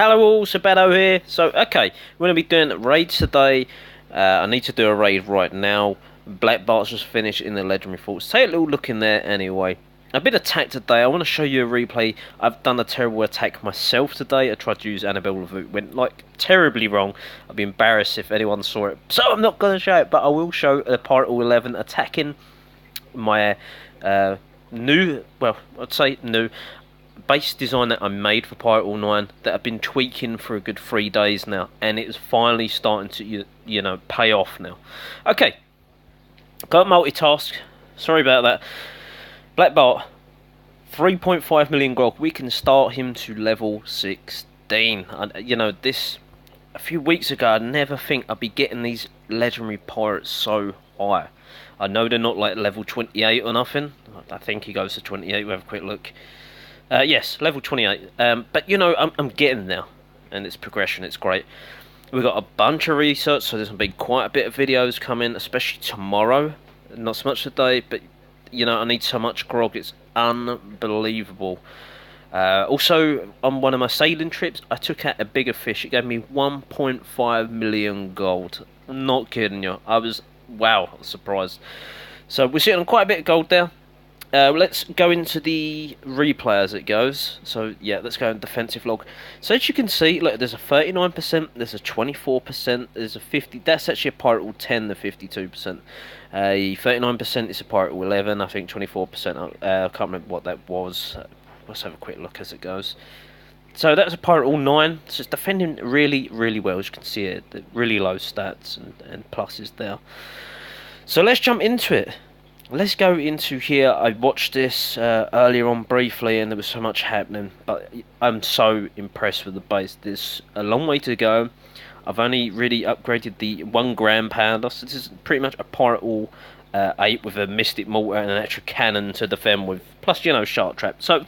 Hello all, Sabado here. So, okay, we're going to be doing raids today. I need to do a raid right now. Black Bart's just finished in the Legendary Forts. Take a little look in there anyway. A bit of attack today. I want to show you a replay. I've done a terrible attack myself today. I tried to use Annabelle Lavoot. Went, like, terribly wrong. I'd be embarrassed if anyone saw it. So I'm not going to show it, but I will show a Pirate 11 attacking my new, well, I'd say new, base design that I made for Pirate 9 that I've been tweaking for a good 3 days now, and it is finally starting to you know, pay off now. Okay, got multitask, sorry about that. Black Bart, 3.5 million grog. We can start him to level 16. You know, this, a few weeks ago, I never think I'd be getting these legendary pirates so high. I know they're not like level 28 or nothing. I think he goes to 28. We'll have a quick look. Yes, level 28. But you know, I'm getting there, and it's progression. It's great. We've got a bunch of research, so there's going to be quite a bit of videos coming, especially tomorrow. Not so much today, but you know, I need so much grog. It's unbelievable. Also, on one of my sailing trips, I took out a bigger fish. It gave me 1.5 million gold. I'm not kidding you. I was, wow, surprised. So we're sitting on quite a bit of gold there. Let's go into the replay as it goes. So yeah, let's go in defensive log. So as you can see, look, there's a 39%, there's a 24%, there's a 50. That's actually a Pirate 10, the 52%. 39% is a Pirate 11. I think 24%. I can't remember what that was. Let's have a quick look as it goes. So that's a Pirate 9. So it's defending really, really well. As you can see it, the really low stats and pluses there. So let's jump into it. Let's go into here. I watched this earlier on briefly, and there was so much happening, but I'm so impressed with the base. There's a long way to go. I've only really upgraded the 1 gram pounder, so this is pretty much a Pirate 8 with a Mystic Mortar and an extra cannon to defend with, plus, you know, Shark Trap. So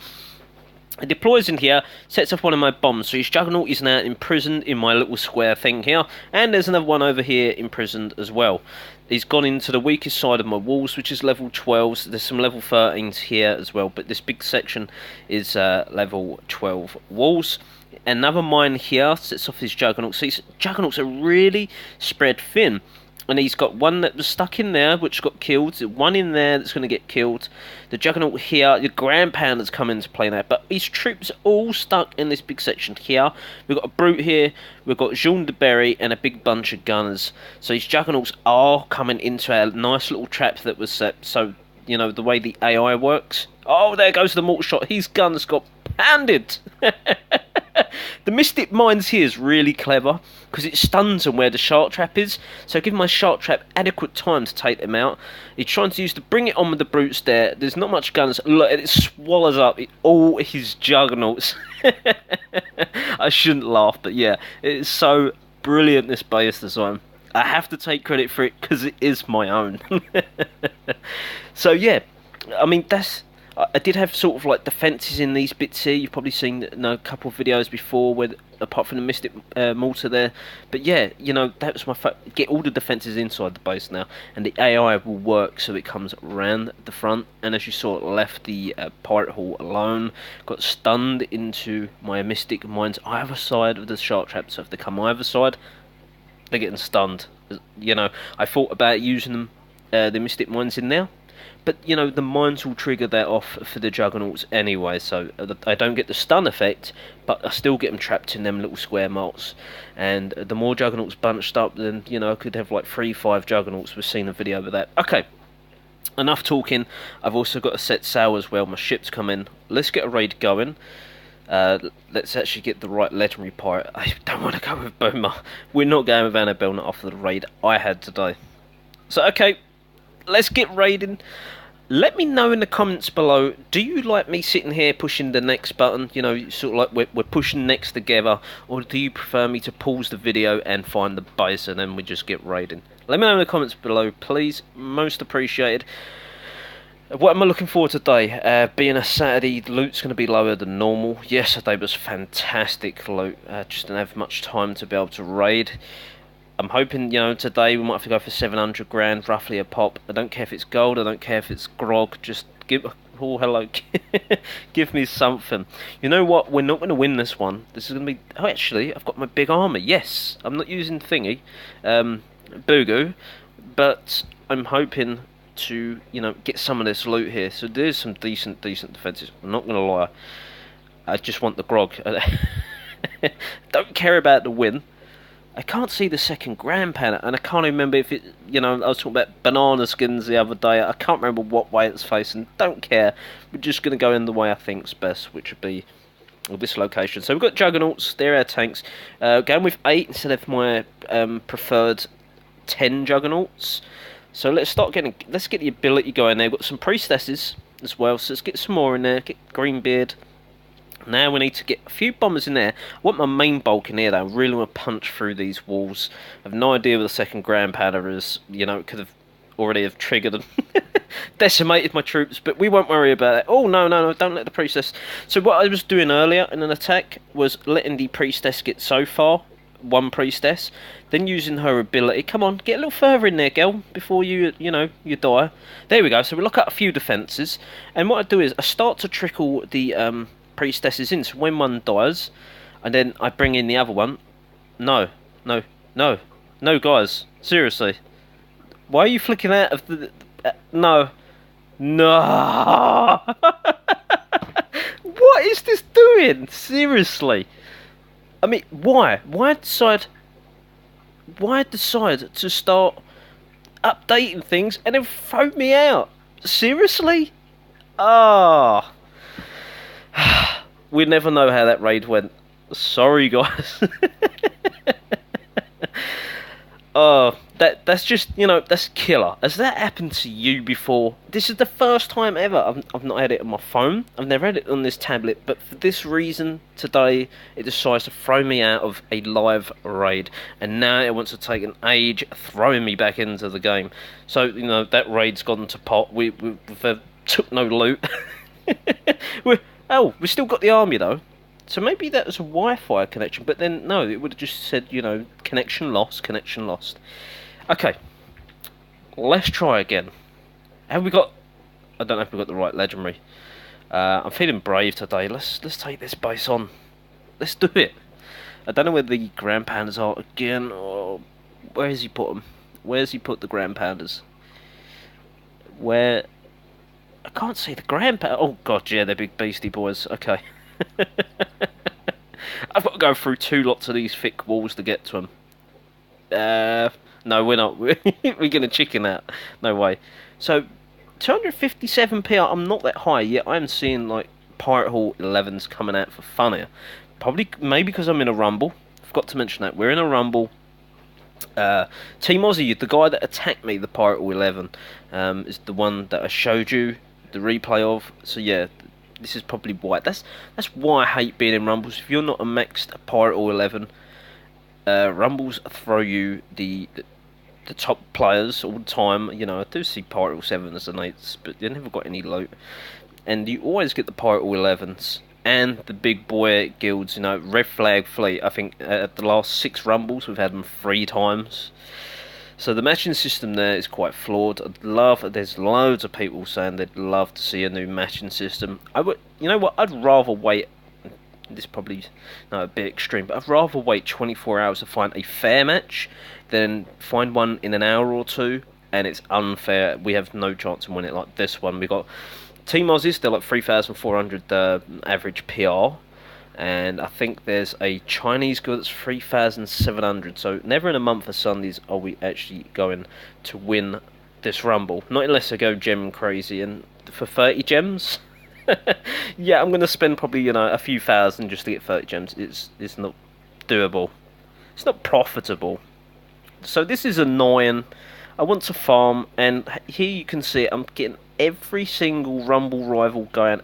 it deploys in here, sets off one of my bombs. So his Juggernaut is now imprisoned in my little square thing here, and there's another one over here imprisoned as well. He's gone into the weakest side of my walls, which is level 12. So there's some level 13s here as well, but this big section is level 12 walls. Another mine here sets off his Juggernaut. So his Juggernauts are really spread thin. And he's got one that was stuck in there, which got killed. One in there that's going to get killed. The Juggernaut here, the Grand Pounder's come into play now. But his troops are all stuck in this big section here. We've got a Brute here. We've got Jean de Berry and a big bunch of gunners. So his Juggernauts are coming into a nice little trap that was set. So, you know, the way the AI works. Oh, there goes the mortar shot. His guns got pounded. The Mystic Mines here is really clever because it stuns them where the Shark Trap is. So give my Shark Trap adequate time to take them out. He's trying to use to bring it on with the Brutes there. There's not much guns. Look, it swallows up all his Juggernauts. I shouldn't laugh, but yeah, it's so brilliant, this base design. I have to take credit for it because it is my own. So yeah, I mean, I did have sort of like defences in these bits here. You've probably seen, you know, a couple of videos before where, apart from the Mystic Mortar there. But yeah, you know, that was my get all the defences inside the base now, and the AI will work so it comes round the front. And as you saw, it left the Pirate Hall alone, got stunned into my Mystic Mines either side of the Shark Trap. So if they come either side, they're getting stunned. You know, I thought about using them, the Mystic Mines in there. But, you know, the mines will trigger that off for the Juggernauts anyway, so I don't get the stun effect, but I still get them trapped in them little square motes. And the more Juggernauts bunched up, then, you know, I could have like 3-5 Juggernauts. We've seen a video of that. Okay, enough talking. I've also got to set sail as well. My ship's come in. Let's get a raid going. Let's actually get the right legendary pirate. I don't want to go with Boomer. We're not going with Annabelle, not after the raid I had today. So, okay. Let's get raiding. Let me know in the comments below, do you like me sitting here pushing the next button, you know, sort of like we're pushing next together, or do you prefer me to pause the video and find the base and then we just get raiding? Let me know in the comments below, please. Most appreciated. What am I looking for today? Being a Saturday, loot's going to be lower than normal. Yesterday was fantastic loot. Just didn't have much time to be able to raid. I'm hoping, you know, today we might have to go for 700 grand, roughly a pop. I don't care if it's gold, I don't care if it's grog, just give Oh, hello. Give me something. You know what? We're not going to win this one. This is going to be... Oh, actually, I've got my big armor. Yes. I'm not using thingy. Boogoo. But I'm hoping to, get some of this loot here. So there's some decent defenses. I'm not going to lie. I just want the grog. Don't care about the win. I can't see the second grand panel, and I can't remember if it, I was talking about banana skins the other day. I can't remember what way it's facing. Don't care. We're just going to go in the way I think's best, which would be this location. So we've got juggernauts. They're our tanks. Going with 8 instead of my preferred 10 juggernauts. So let's get the ability going there. We've got some priestesses as well, so let's get some more in there. Get Greenbeard. Now we need to get a few bombers in there. I want my main bulk in here though. I really want to punch through these walls. I have no idea what the second grand powder is. It could have already have triggered and decimated my troops, but we won't worry about it. Oh, no, don't let the priestess... So what I was doing earlier in an attack was letting the priestess get so far, one priestess, then using her ability. Come on, get a little further in there, girl, before you die. There we go. So we look at a few defences, and what I do is I start to trickle the... priestesses in, so when one dies and then I bring in the other one. No guys, seriously, why are you flicking out of the no what is this doing, seriously? I mean, why decide to start updating things and then throw me out? Seriously? Ah. We never know how that raid went. Sorry, guys. Oh, that's just, that's killer. Has that happened to you before? This is the first time ever I've not had it on my phone. I've never had it on this tablet, but for this reason, today, it decides to throw me out of a live raid. And now it wants to take an age throwing me back into the game. So, that raid's gone to pot. We took no loot. We still got the army though, so maybe that was a Wi-Fi connection, but then no, it would have just said, connection lost. Okay, let's try again. Have we got... I don't know if we've got the right legendary. I'm feeling brave today. Let's take this base on. Let's do it. I don't know where the Grand Pandas are again, or where has he put them? Where's he put the Grand Pandas? Where... I can't see the Grand Panda. Oh god, yeah, they're big beastie boys. Okay. I've got to go through 2 lots of these thick walls to get to them. No, we're not. We're going to chicken out. No way. So, 257 PR, I'm not that high yet. I'm seeing, like, Pirate Hall 11s coming out for fun here. Maybe because I'm in a rumble. I forgot to mention that. We're in a rumble. Team Aussie, the guy that attacked me, the Pirate Hall 11, is the one that I showed you the replay of. So yeah, this is probably why. That's why I hate being in rumbles. If you're not a maxed Pirate Hall 11, rumbles throw you the top players all the time. I do see Pirate Hall 7s and 8s, but they never got any loot. And you always get the Pirate Hall 11s and the big boy guilds. Red Flag Fleet. I think at the last 6 rumbles we've had them 3 times. So the matching system there is quite flawed. There's loads of people saying they'd love to see a new matching system. You know what? I'd rather wait. This is probably a bit extreme, but I'd rather wait 24 hours to find a fair match than find one in an hour or 2 and it's unfair. We have no chance of winning it like this one. We got Team Aussies. They're like 3,400 average PR. And I think there's a Chinese guild that's 3,700. So never in a month of Sundays are we actually going to win this rumble. Not unless I go gem crazy. And for 30 gems, yeah, I'm going to spend probably a few thousand just to get 30 gems. It's not doable. It's not profitable. So this is annoying. I want to farm, and here you can see I'm getting every single rumble rival going.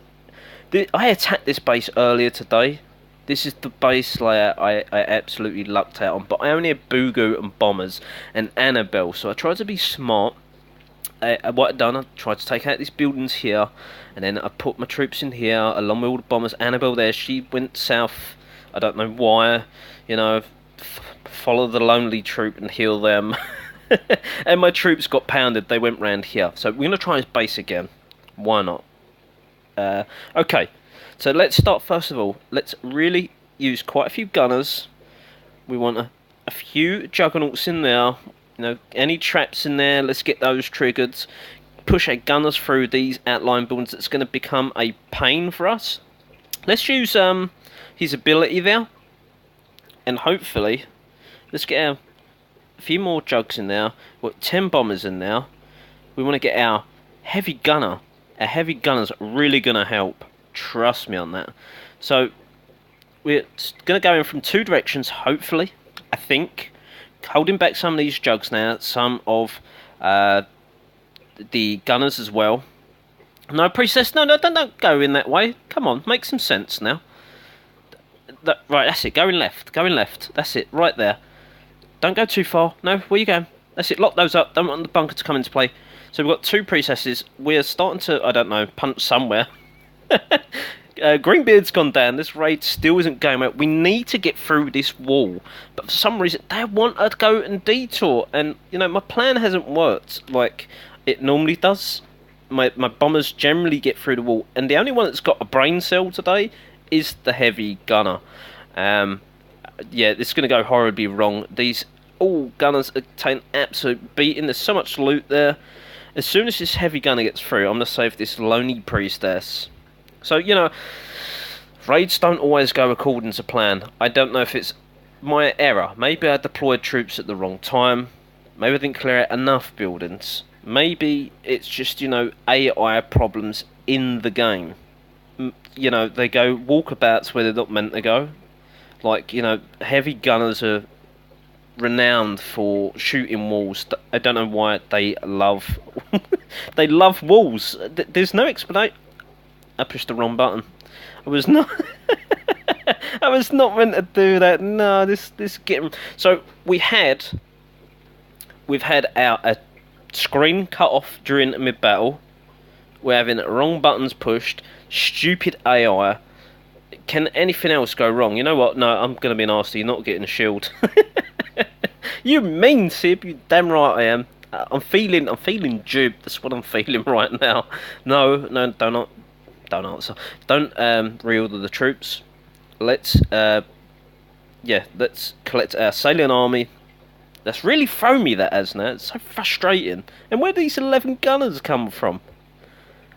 I attacked this base earlier today. This is the base layout I absolutely lucked out on. But I only had Boogu and Bombers and Annabelle. So I tried to be smart. What I'd done, I tried to take out these buildings here. And then I put my troops in here along with all the Bombers. Annabelle there, she went south. I don't know why. Follow the lonely troop and heal them. And my troops got pounded. They went round here. So we're going to try his base again. Why not? Okay, so let's start first of all. Let's really use quite a few gunners. We want a few juggernauts in there. You know, any traps in there, let's get those triggered. Push our gunners through these outline buildings. That's going to become a pain for us. Let's use his ability there. And hopefully, let's get a few more jugs in there. We've got 10 bombers in there. We want to get our heavy gunner. Our heavy gunner's really going to help. Trust me on that. So, we're going to go in from two directions, hopefully. I think. Holding back some of these jugs now. Some of the gunners as well. No, priestess. No, don't go in that way. Come on, make some sense now. Right, that's it. Going left. Going left. That's it. Right there. Don't go too far. No, where you going? That's it. Lock those up. Don't want the bunker to come into play. So we've got two priestesses. We're starting to, I don't know, punch somewhere. Greenbeard's gone down. This raid still isn't going well. We need to get through this wall. But for some reason, they want to go and detour. And, you know, my plan hasn't worked like it normally does. My bombers generally get through the wall. And the only one that's got a brain cell today is the heavy gunner. Yeah, this is going to go horribly wrong. These all gunners are taking absolute beating. There's so much loot there. As soon as this heavy gunner gets through, I'm going to save this lonely priestess. So, you know, raids don't always go according to plan. I don't know if it's my error. Maybe I deployed troops at the wrong time. Maybe I didn't clear out enough buildings. Maybe it's just, you know, AI problems in the game. You know, they go walkabouts where they're not meant to go. Like, you know, heavy gunners are renowned for shooting walls. I don't know why they love... they love walls. There's no explanation. I pushed the wrong button. I was not... I was not meant to do that. No, this getting... So, we've had our screen cut off during mid-battle. We're having wrong buttons pushed. Stupid AI. Can anything else go wrong? You know what? No, I'm going to be nasty. You're not getting a shield. You mean, Sib? You damn right I am. I'm feeling duped. That's what I'm feeling right now. No, don't answer. Don't reorder the troops. Let's let's collect our Salian army. That's really thrown me, that has now. It's so frustrating. And where do these 11 gunners come from?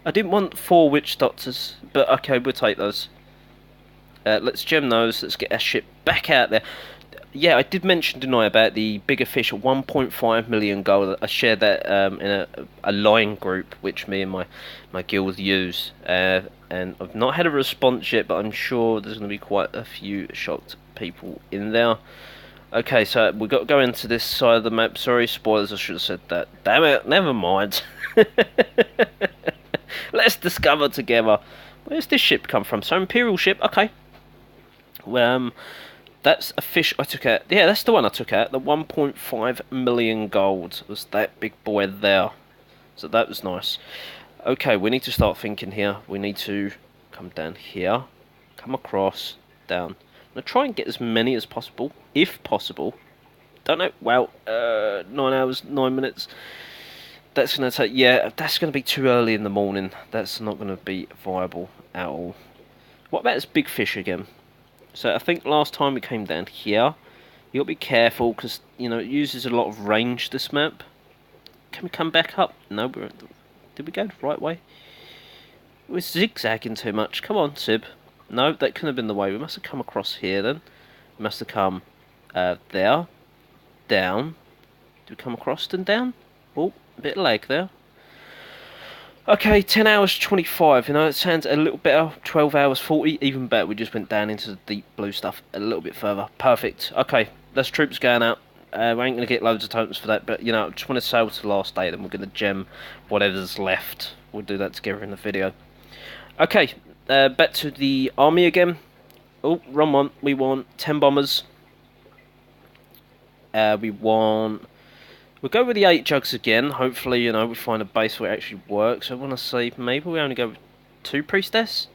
I didn't want 4 witch doctors, but okay, we'll take those. Let's gem those. Let's get our ship back out there. Yeah, I did mention, didn't I, about the bigger fish at 1.5 million gold. I shared that in a line group, which me and my guild use. And I've not had a response yet, but I'm sure there's going to be quite a few shocked people in there. Okay, so we've got to go into this side of the map. Sorry, spoilers, I should have said that. Damn it, never mind. Let's discover together. Where's this ship come from? So, Imperial ship, okay. That's a fish I took out. Yeah, that's the one I took out. The 1.5 million gold was that big boy there. So that was nice. Okay, we need to start thinking here. We need to come down here, come across, down. I'm going to try and get as many as possible, if possible. Don't know. Well, 9 hours, 9 minutes. That's going to take... Yeah, that's going to be too early in the morning. That's not going to be viable at all. What about this big fish again? So I think last time we came down here. You got to be careful because, you know, it uses a lot of range, this map. Can we come back up? No, did we go the right way? We're zigzagging too much. Come on, Sib. No, that couldn't have been the way. We must have come across here then. We must have come there. Down. Did we come across and down? Oh, a bit of lag there. Okay, 10 hours 25, you know, it sounds a little better. 12 hours 40, even better. We just went down into the deep blue stuff a little bit further. Perfect. Okay, there's troops going out. We ain't going to get loads of tokens for that, but, you know, I just want to sail to the last day, then we're going to gem whatever's left. We'll do that together in the video. Okay, back to the army again. Oh, wrong one. We want 10 bombers. We'll go with the 8 jugs again. Hopefully, you know, we find a base where it actually works. I want to say maybe we only go with 2 priestess.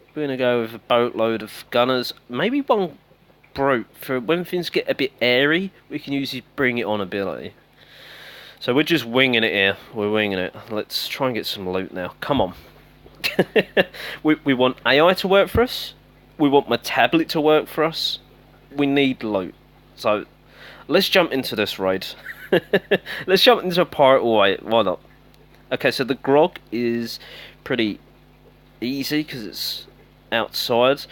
We're going to go with a boatload of gunners. Maybe 1 brute. For when things get a bit airy, we can use his bring it on ability. So we're just winging it here. We're winging it. Let's try and get some loot now. Come on. we want AI to work for us. We want my tablet to work for us. We need loot. So let's jump into this raid. Let's jump into a pirate way. Why not? Okay, so the grog is pretty easy because it's outside.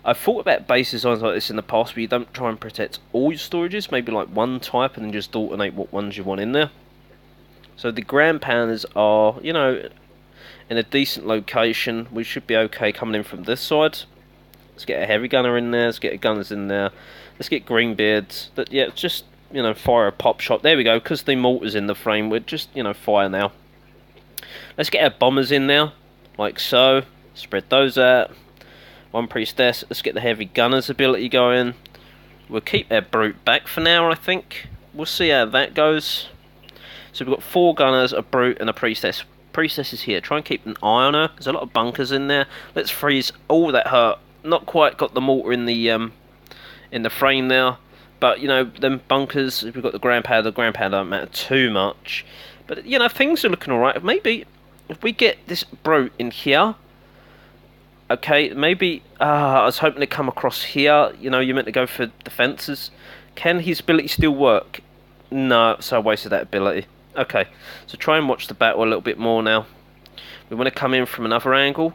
I've thought about base designs like this in the past, where you don't try and protect all your storages, maybe like one type, and then just alternate what ones you want in there. So the ground pounders are, you know, in a decent location. We should be okay coming in from this side. Let's get a heavy gunner in there. Let's get a gunners in there. Let's get greenbeards. That, yeah, just, you know, fire a pop shot. There we go. Because the mortar's in the frame, we're just, you know, fire now. Let's get our bombers in now, like so. Spread those out. One priestess. Let's get the heavy gunners ability going. We'll keep our brute back for now, I think. We'll see how that goes. So we've got 4 gunners, a brute, and a priestess. Priestess is here. Try and keep an eye on her. There's a lot of bunkers in there. Let's freeze. Oh, that hurt. Not quite got the mortar in the frame now. But, you know, them bunkers, if we've got the ground powder don't matter too much. But, you know, things are looking alright. Maybe if we get this brute in here. Okay, maybe, I was hoping to come across here. You know, you're meant to go for defences. Can his ability still work? No, so I wasted that ability. Okay, so try and watch the battle a little bit more now. We want to come in from another angle.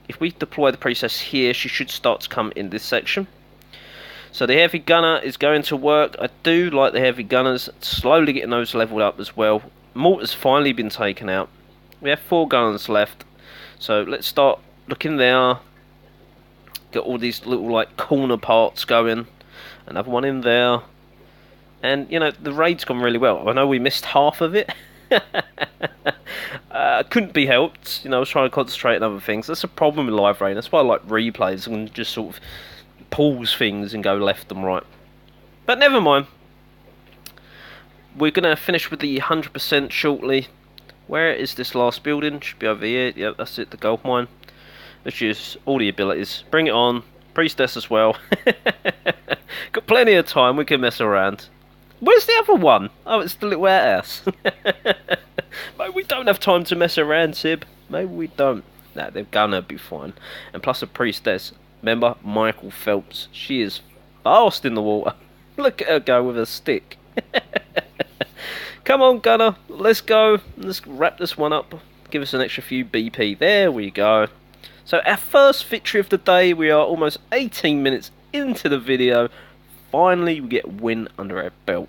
If we deploy the priestess here, she should start to come in this section. So the heavy gunner is going to work. I do like the heavy gunners. Slowly getting those leveled up as well. Mortar's finally been taken out. We have 4 gunners left. So let's start looking there. Get all these little like corner parts going. Another one in there. And you know, the raid's gone really well. I know we missed half of it. Couldn't be helped. You know, I was trying to concentrate on other things. That's a problem with live raid. That's why I like replays and just sort of pause things and go left and right. But never mind. We're going to finish with the 100% shortly. Where is this last building? Should be over here. Yep, that's it, the gold mine. Let's use all the abilities. Bring it on. Priestess as well. Got plenty of time, we can mess around. Where's the other one? Oh, it's the little outhouse. Maybe we don't have time to mess around, Sib. Maybe we don't. Nah, they're gonna be fine. And plus a priestess. Remember, Michael Phelps. She is fast in the water. Look at her go with a stick. Come on, gunner. Let's go. Let's wrap this one up. Give us an extra few BP. There we go. So our first victory of the day. We are almost 18 minutes into the video. Finally, we get a win under our belt.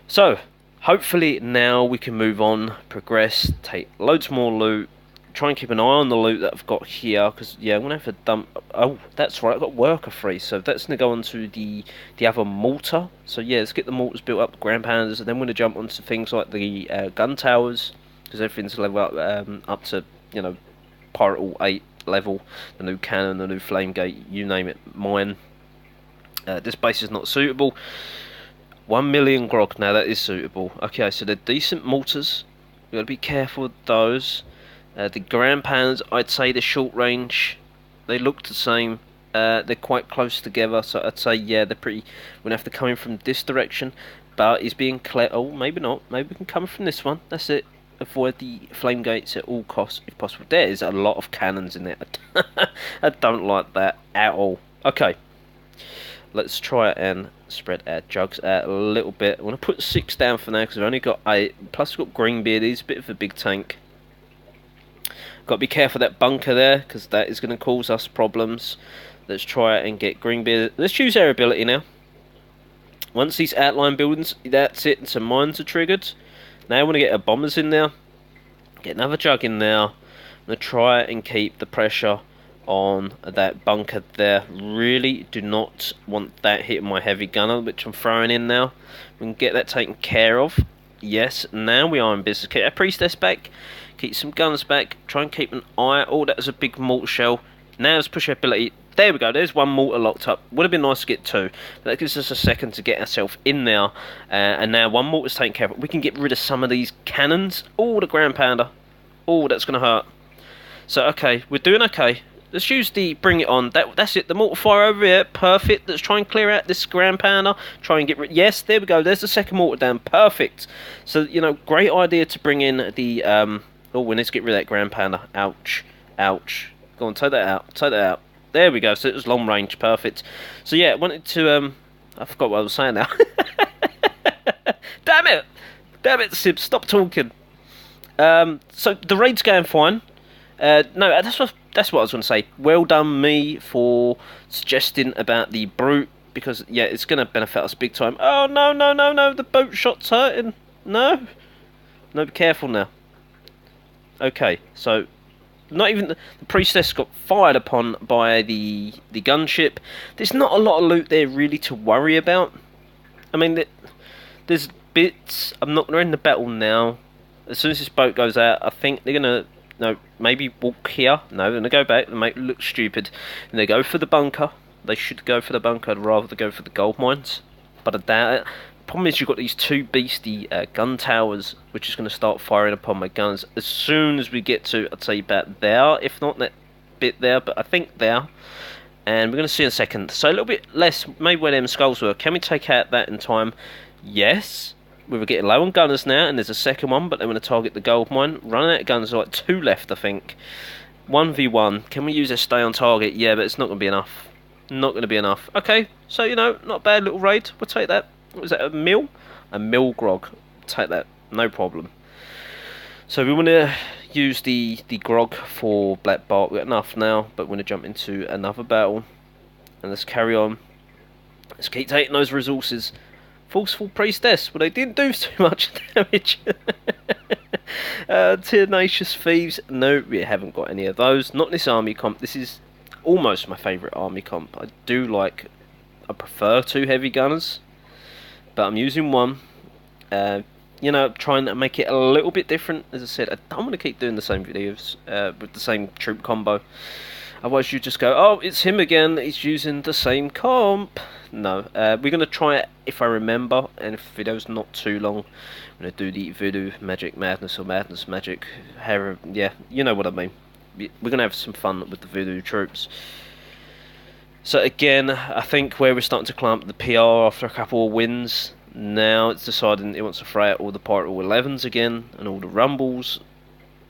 So, hopefully now we can move on, progress, take loads more loot, try and keep an eye on the loot that I've got here, because, yeah, I'm going to have to dump... Oh, that's right, I've got worker free, so that's going to go onto the other mortar. So, yeah, let's get the mortars built up, the ground pounders, and then we're going to jump onto things like the gun towers, because everything's level up to, you know, Pirate All 8 level, the new cannon, the new flame gate, you name it, mine. This base is not suitable. 1 million grog, now that is suitable. Okay, so they're decent mortars. We've got to be careful with those. The ground pounders, I'd say the short range, they look the same. They're quite close together, so I'd say, yeah, they're pretty... We're going to have to come in from this direction, but he's being clear. Oh, maybe not. Maybe we can come from this one. That's it. Avoid the flame gates at all costs, if possible. There is a lot of cannons in there. I don't like that at all. Okay. Let's try and spread our jugs out a little bit. I want to put 6 down for now because we've only got 8. Plus we've got Greenbeard. He's a bit of a big tank. Got to be careful of that bunker there because that is going to cause us problems. Let's try and get Greenbeard. Let's choose our ability now. Once these outline buildings, that's it. Some mines are triggered. Now I want to get our bombers in there. Get another jug in there. I'm going to try and keep the pressure on that bunker there. Really do not want that hitting my heavy gunner, which I'm throwing in now. We can get that taken care of. Yes, now we are in business. Keep our priestess back. Keep some guns back. Try and keep an eye. Oh, that was a big mortar shell. Now let's push our ability. There we go. There's one mortar locked up. Would have been nice to get 2. But that gives us a second to get ourselves in there. And now one mortar's taken care of. We can get rid of some of these cannons. Oh, the ground pounder. Oh, that's going to hurt. So, okay. We're doing okay. Let's use the bring it on. That's it. The mortar fire over here. Perfect. Let's try and clear out this ground pounder. Try and get rid... Yes, there we go. There's the second mortar down. Perfect. So, you know, great idea to bring in the... Oh, we need to get rid of that ground pounder. Ouch. Ouch. Go on, take that out. Take that out. There we go. So it was long range. Perfect. So yeah, I wanted to... I forgot what I was saying now. Damn it! Damn it, Sib. Stop talking. So the raid's going fine. No, that's what I was going to say. Well done, me, for suggesting about the brute, because yeah, it's going to benefit us big time. Oh no, no, no, no! The boat shot's hurting. No, no, be careful now. Okay, so not even the priestess got fired upon by the gunship. There's not a lot of loot there really to worry about. I mean, there's bits. I'm not going to end the battle now. As soon as this boat goes out, I think they're going to... No, maybe walk here. No, they're going to go back and make it look stupid. And they go for the bunker. They should go for the bunker. I'd rather go for the gold mines. But I doubt it. The problem is you've got these two beastie gun towers, which is going to start firing upon my guns as soon as we get to, I'd say, about there. If not that bit there, but I think there. And we're going to see in a second. So a little bit less, maybe where them skulls were. Can we take out that in time? Yes. We were getting low on gunners now, and there's a second one, but they want to target the gold mine. Running out of guns, like 2 left, I think. 1v1. Can we use a stay on target? Yeah, but it's not going to be enough. Not going to be enough. Okay, so, you know, not a bad little raid. We'll take that. What was that, a mill? A mill grog. Take that. No problem. So we want to use the grog for Black Bart. We've got enough now, but we're going to jump into another battle. And let's carry on. Let's keep taking those resources. Forceful priestess. Well, they didn't do too much damage. Tenacious thieves. No, we haven't got any of those. Not this army comp. This is almost my favourite army comp. I prefer 2 heavy gunners, but I'm using 1. You know, trying to make it a little bit different. As I said, I don't want to keep doing the same videos with the same troop combo. Otherwise you just go, oh, it's him again, he's using the same comp. No, we're going to try it if I remember, and if the video's not too long, I'm going to do the voodoo magic madness or madness magic. Yeah, you know what I mean. We're going to have some fun with the voodoo troops. So again, I think where we're starting to climb up the PR after a couple of wins, now it's deciding it wants to throw out all the Pirate 11s again, and all the rumbles.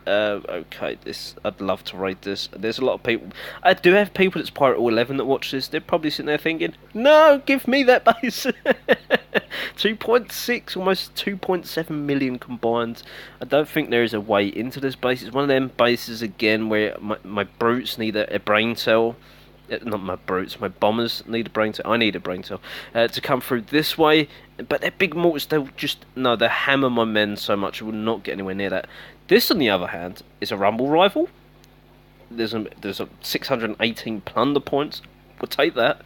Okay, I'd love to raid this. There's a lot of people. I do have people that's Pirate 11 that watch this. They're probably sitting there thinking, no, give me that base. 2.6, almost 2.7 million combined. I don't think there is a way into this base. It's one of them bases again where my brutes need a brain cell. Not my brutes, my bombers need a brain cell. I need a brain cell to come through this way. But they're big mortars. They'll just they hammer my men so much I will not get anywhere near that. This, on the other hand, is a rumble rifle. There's a 618 plunder points. We'll take that.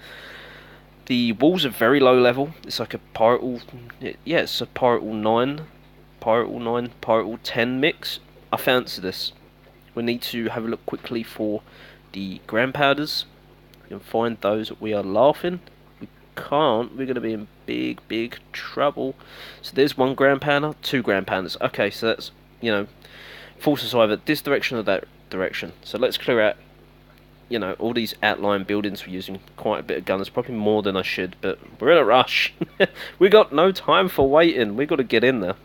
The walls are very low level. It's like a Pirate, yeah, it's a Pirate 9, Pirate 10 mix. I fancy this. We need to have a look quickly for the grand powders. We can find those. We are laughing. We can't. We're going to be in big trouble. So there's 1 grand pounder, 2 grand pounders. Okay, so that's, you know, forces either this direction or that direction. So let's clear out, you know, all these outlying buildings. We're using quite a bit of gunners, probably more than I should, but we're in a rush. We got no time for waiting. We got to get in there.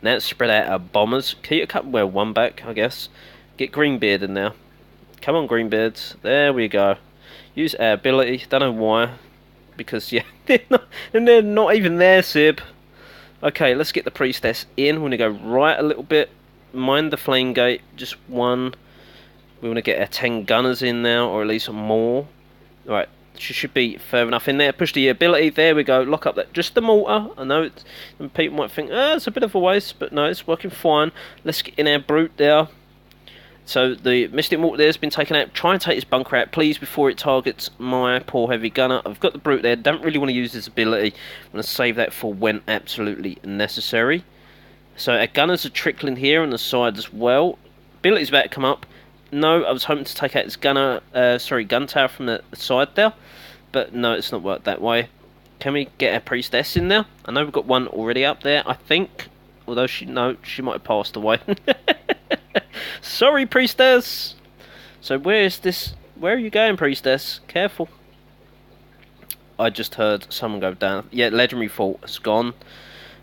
Now let's spread out our bombers. Keep a couple, well, 1 back, I guess. Get Greenbeard in now. Come on, Greenbeards. There we go. Use our ability. Don't know why, because yeah, they're not even there, Sib. Okay, let's get the priestess in. We're going to go right a little bit. Mind the flame gate. Just 1. We want to get our 10 gunners in now, or at least more. Alright, she should be further enough in there. Push the ability. There we go. Lock up that. Just the mortar. I know people might think, it's a bit of a waste, but no, it's working fine. Let's get in our brute there. So the Mystic Mortar there has been taken out. Try and take this bunker out, please, before it targets my poor heavy gunner. I've got the brute there. Don't really want to use this ability. I'm going to save that for when absolutely necessary. So our gunners are trickling here on the side as well. Ability's about to come up. No, I was hoping to take out this gun tower from the side there. But no, it's not worked that way. Can we get our priestess in there? I know we've got 1 already up there, I think. Although she might have passed away. Sorry, priestess. So where is this? Where are you going, priestess? Careful. I just heard someone go down. Yeah, legendary fault has gone.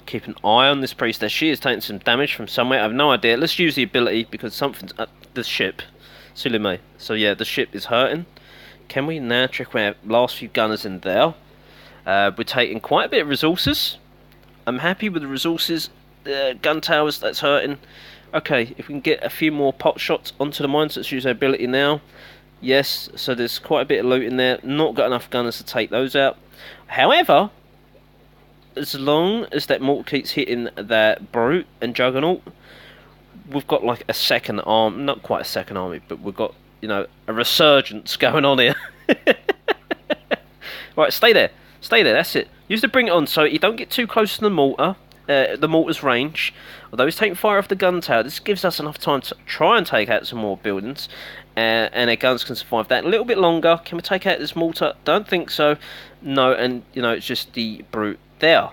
Keep an eye on this priestess. She is taking some damage from somewhere. I have no idea. Let's use the ability because something's up the ship. Silly me. So yeah, the ship is hurting. Can we now check our last few gunners in there? We're taking quite a bit of resources. I'm happy with the resources. Gun towers, that's hurting. Okay, if we can get a few more pot shots onto the mines, let's use our ability now. Yes, so there's quite a bit of loot in there. Not got enough gunners to take those out. However, as long as that mortar keeps hitting that brute and juggernaut, we've got like a second arm. Not quite a second army, but we've got, you know, a resurgence going on here. Right, stay there. Stay there, that's it. Use to bring it on so you don't get too close to the mortar. The mortar's range. Although he's taking fire off the gun tower, this gives us enough time to try and take out some more buildings. And our guns can survive that a little bit longer. Can we take out this mortar? Don't think so. No, and you know, it's just the brute there.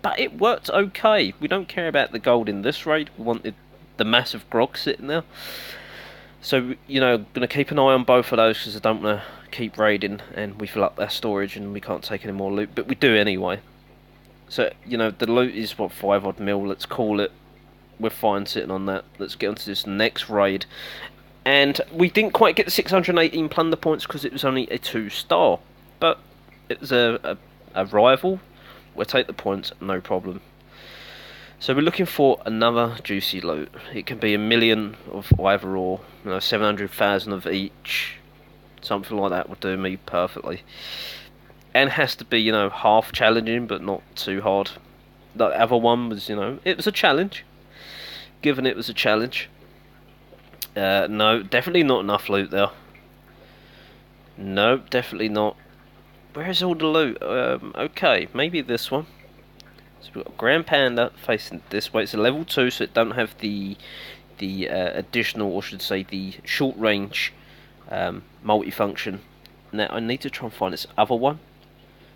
But it worked okay. We don't care about the gold in this raid. We wanted the massive grog sitting there. So, you know, going to keep an eye on both of those because I don't want to keep raiding and we fill up our storage and we can't take any more loot. But we do anyway. So, you know, the loot is, what, 5 odd mil, let's call it. We're fine sitting on that. Let's get onto this next raid. And we didn't quite get the 618 plunder points because it was only a 2-star. But it was a rival. We'll take the points, no problem. So we're looking for another juicy loot. It can be 1 million of either or, you know, 700,000 of each. Something like that would do me perfectly. And has to be, you know, half challenging, but not too hard. The other one was, you know, it was a challenge. Given it was a challenge. No, definitely not enough loot there. No, definitely not. Where's all the loot? Okay, maybe this one. So we've got a Grand Panda facing this way. It's a level 2, so it don't have the additional, or should say, the short range multifunction. Now I need to try and find this other one.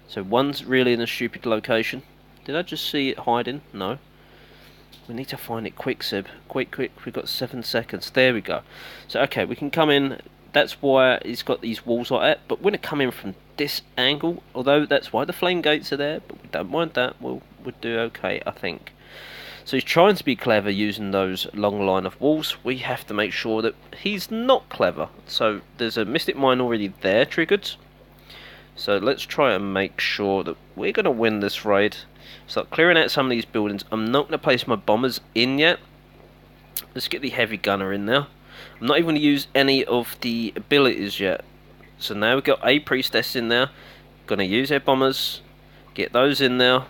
So one's really in a stupid location. Did I just see it hiding? No. We need to find it quick, Sib. Quick. We've got 7 seconds. There we go. So, okay, we can come in. That's why he's got these walls like that. But we're going to come in from this angle. Although that's why the flame gates are there. But we don't mind that. We'll do okay, I think. So he's trying to be clever using those long line of walls. We have to make sure that he's not clever. So there's a Mystic Mine already there triggered. So let's try and make sure that we're going to win this raid. Start clearing out some of these buildings. I'm not going to place my bombers in yet. Let's get the heavy gunner in there. I'm not even going to use any of the abilities yet. So now we've got a priestess in there. Going to use our bombers. Get those in there.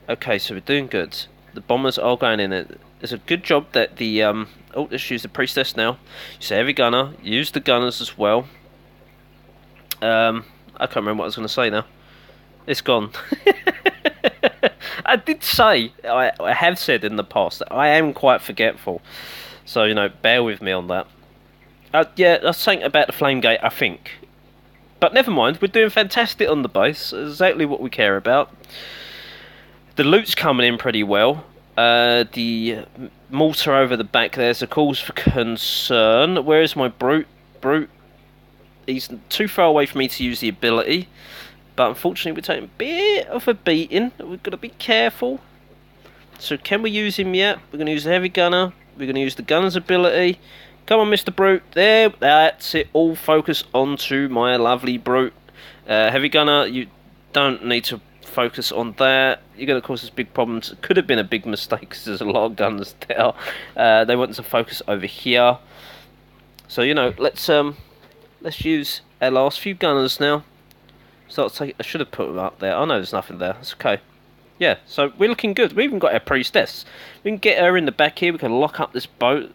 Okay, so we're doing good. The bombers are going in it. It's a good job that the oh, let's use the priestess now. Use the heavy gunner. Use the gunners as well. I can't remember what I was going to say now. It's gone. I did say, I have said in the past that I am quite forgetful. So, you know, bear with me on that. Yeah, I was saying about the flame gate, I think. But never mind, we're doing fantastic on the base. Exactly what we care about. The loot's coming in pretty well. The mortar over the back there's a cause for concern. Where is my brute? He's too far away for me to use the ability. But unfortunately we're taking a bit of a beating. We've got to be careful. So can we use him yet? We're going to use the heavy gunner. We're going to use the gunner's ability. Come on, Mr. Brute. There, that's it. All focus onto my lovely Brute. Heavy gunner, you don't need to focus on that. You're going to cause us big problems. It could have been a big mistake because there's a lot of gunners there. They want to focus over here. So, you know, let's use our last few gunners now. Start taking. I should have put them up there. Oh no, there's nothing there. That's okay. Yeah, so we're looking good. We even got our priestess. We can get her in the back here. We can lock up this boat.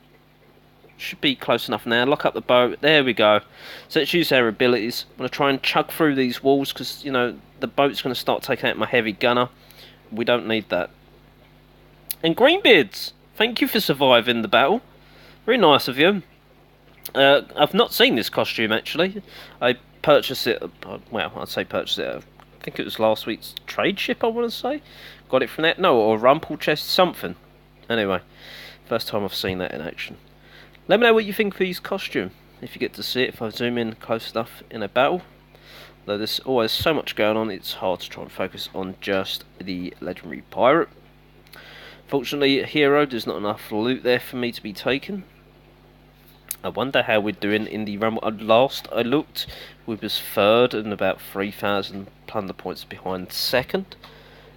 Should be close enough now. Lock up the boat. There we go. So let's use our abilities. I'm going to try and chug through these walls because, you know, the boat's going to start taking out my heavy gunner. We don't need that. And Greenbeards, thank you for surviving the battle. Very nice of you. I've not seen this costume actually. I purchased it, well, I'd say purchased it, I think it was last week's trade ship, I want to say. Got it from that, no, or rumple chest, something. Anyway, first time I've seen that in action. Let me know what you think of his costume, if you get to see it, if I zoom in close enough in a battle. Though there's always so much going on, it's hard to try and focus on just the legendary pirate. Fortunately, hero, there's not enough loot there for me to be taken. I wonder how we're doing in the Rumble. Last I looked, we was third and about 3,000 plunder points behind second.